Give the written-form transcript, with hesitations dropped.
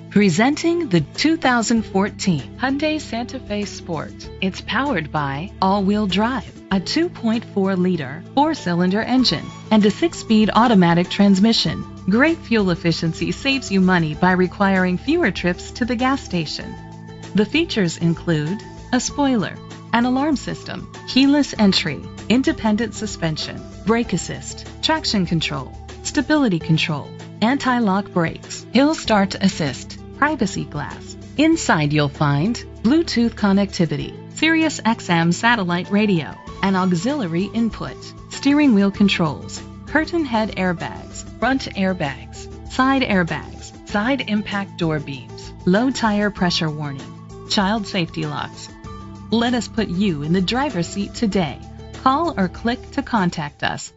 Presenting the 2014 Hyundai Santa Fe Sport. It's powered by all-wheel drive, a 2.4-liter four-cylinder engine, and a 6-speed automatic transmission. Great fuel efficiency saves you money by requiring fewer trips to the gas station. The features include a spoiler, an alarm system, keyless entry, independent suspension, brake assist, traction control, stability control, anti-lock brakes, hill start assist, privacy glass. Inside you'll find Bluetooth connectivity, Sirius XM satellite radio, an auxiliary input, steering wheel controls, curtain head airbags, front airbags, side impact door beams, low tire pressure warning, child safety locks. Let us put you in the driver's seat today. Call or click to contact us.